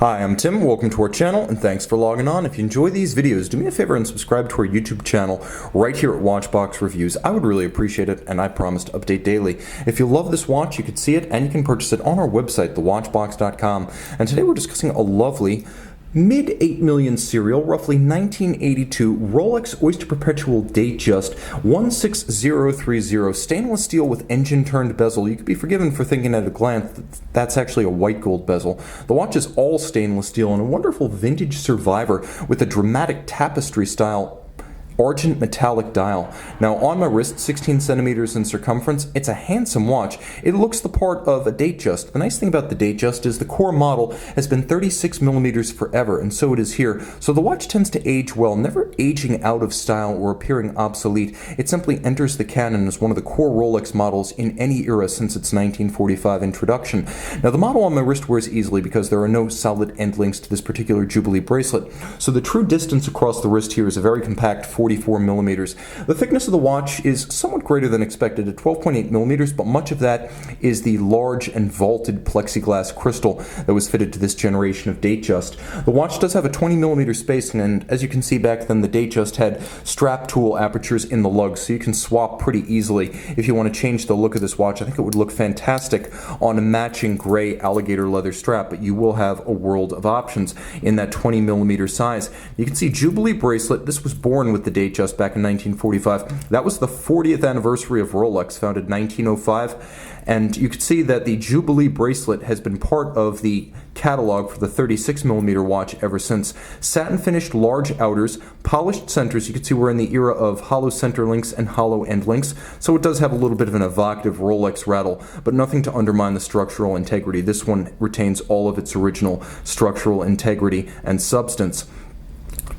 Hi, I'm Tim. Welcome to our channel, and thanks for logging on. If you enjoy these videos, do me a favor and subscribe to our YouTube channel right here at Watchbox Reviews. I would really appreciate it, and I promise to update daily. If you love this watch, you can see it, and you can purchase it on our website, thewatchbox.com. And today we're discussing a lovely mid-8 million serial, roughly 1982 Rolex Oyster Perpetual Datejust 16030, stainless steel with engine-turned bezel. You could be forgiven for thinking at a glance that's actually a white gold bezel. The watch is all stainless steel and a wonderful vintage survivor with a dramatic tapestry style argent metallic dial. Now on my wrist, 16 centimeters in circumference, it's a handsome watch. It looks the part of a Datejust. The nice thing about the Datejust is the core model has been 36 millimeters forever, and so it is here. So the watch tends to age well, never aging out of style or appearing obsolete. It simply enters the canon as one of the core Rolex models in any era since its 1945 introduction. Now the model on my wrist wears easily because there are no solid end links to this particular Jubilee bracelet. So the true distance across the wrist here is a very compact 44 millimeters. The thickness of the watch is somewhat greater than expected at 12.8 millimeters, but much of that is the large and vaulted plexiglass crystal that was fitted to this generation of Datejust. The watch does have a 20 millimeter spacing, and as you can see back then, the Datejust had strap tool apertures in the lug, so you can swap pretty easily if you want to change the look of this watch. I think it would look fantastic on a matching gray alligator leather strap, but you will have a world of options in that 20 millimeter size. You can see Jubilee Bracelet. This was born with the Datejust back in 1945. That was the 40th anniversary of Rolex, founded 1905, and you can see that the Jubilee Bracelet has been part of the catalog for the 36 millimeter watch ever since. Satin finished large outers, polished centers. You can see we're in the era of hollow center links and hollow end links, so it does have a little bit of an evocative Rolex rattle, but nothing to undermine the structural integrity. This one retains all of its original structural integrity and substance.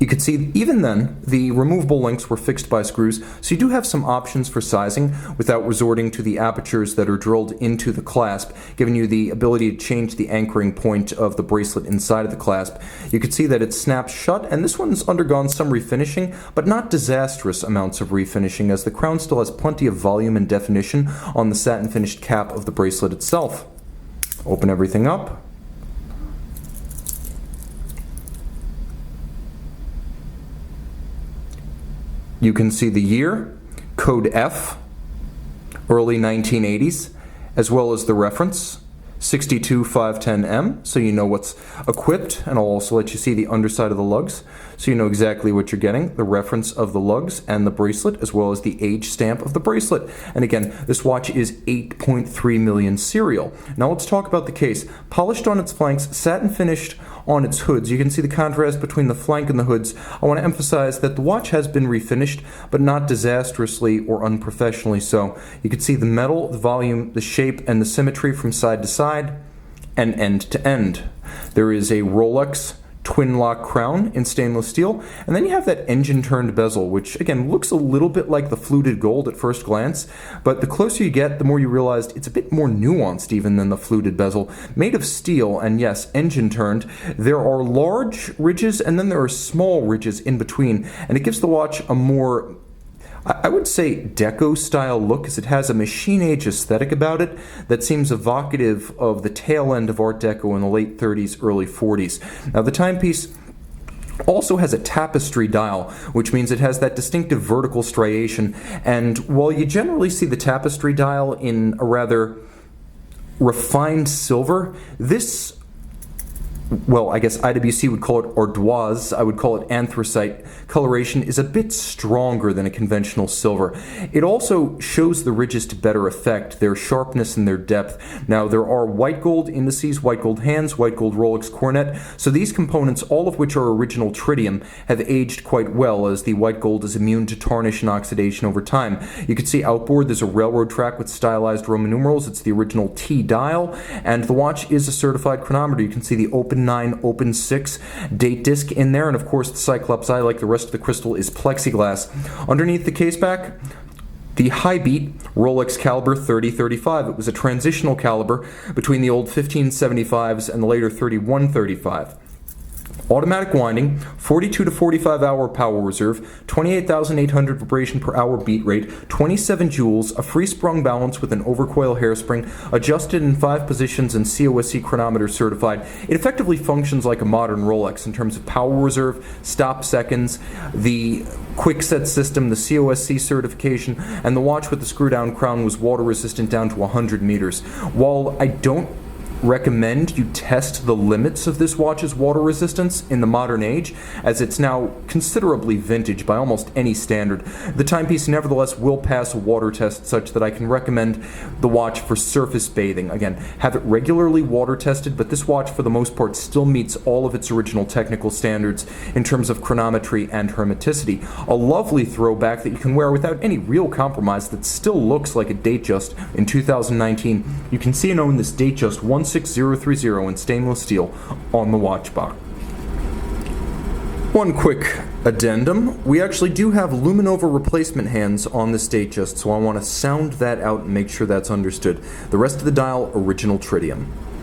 You can see even then the removable links were fixed by screws, so you do have some options for sizing without resorting to the apertures that are drilled into the clasp, giving you the ability to change the anchoring point of the bracelet inside of the clasp. You can see that it snaps shut, and this one's undergone some refinishing, but not disastrous amounts of refinishing, as the crown still has plenty of volume and definition on the satin finished cap of the bracelet itself. Open everything up. You can see the year, code F, early 1980s, as well as the reference, 62510M, so you know what's equipped, and I'll also let you see the underside of the lugs, so you know exactly what you're getting, the reference of the lugs and the bracelet, as well as the age stamp of the bracelet. And again, this watch is 8.3 million serial. Now let's talk about the case. Polished on its flanks, satin finished on its hoods. You can see the contrast between the flank and the hoods. I want to emphasize that the watch has been refinished, but not disastrously or unprofessionally so. You can see the metal, the volume, the shape, and the symmetry from side to side and end to end. There is a Rolex twin lock crown in stainless steel, and then you have that engine turned bezel, which again looks a little bit like the fluted gold at first glance, but the closer you get, the more you realize it's a bit more nuanced even than the fluted bezel. Made of steel, and yes, engine turned, there are large ridges and then there are small ridges in between, and it gives the watch a more, I would say, deco style look, as it has a machine age aesthetic about it that seems evocative of the tail end of Art Deco in the late 30s, early 40s. Now the timepiece also has a tapestry dial, which means it has that distinctive vertical striation, and while you generally see the tapestry dial in a rather refined silver, this, well, I guess IWC would call it ardoise, I would call it anthracite coloration, is a bit stronger than a conventional silver. It also shows the ridges to better effect, their sharpness and their depth. Now there are white gold indices, white gold hands, white gold Rolex coronet, so these components, all of which are original tritium, have aged quite well, as the white gold is immune to tarnish and oxidation over time. You can see outboard there's a railroad track with stylized Roman numerals. It's the original T dial, and the watch is a certified chronometer. You can see the open 9, open 6 date disc in there, and of course the Cyclops eye, like the rest of the crystal, is plexiglass. Underneath the case back, the high beat Rolex caliber 3035. It was a transitional caliber between the old 1575s and the later 3135. Automatic winding, 42 to 45 hour power reserve, 28,800 vibration per hour beat rate, 27 joules, a free sprung balance with an overcoil hairspring, adjusted in 5 positions and COSC chronometer certified. It effectively functions like a modern Rolex in terms of power reserve, stop seconds, the quick set system, the COSC certification, and the watch with the screw down crown was water resistant down to 100 meters. While I don't recommend you test the limits of this watch's water resistance in the modern age, as it's now considerably vintage by almost any standard. The timepiece nevertheless will pass a water test such that I can recommend the watch for surface bathing. Again, have it regularly water tested, but this watch for the most part still meets all of its original technical standards in terms of chronometry and hermeticity. A lovely throwback that you can wear without any real compromise that still looks like a Datejust in 2019. You can see and own this Datejust 16030 in stainless steel on the watch box. One quick addendum, we actually do have Luminova replacement hands on this Datejust, so I want to sound that out and make sure that's understood. The rest of the dial, original tritium.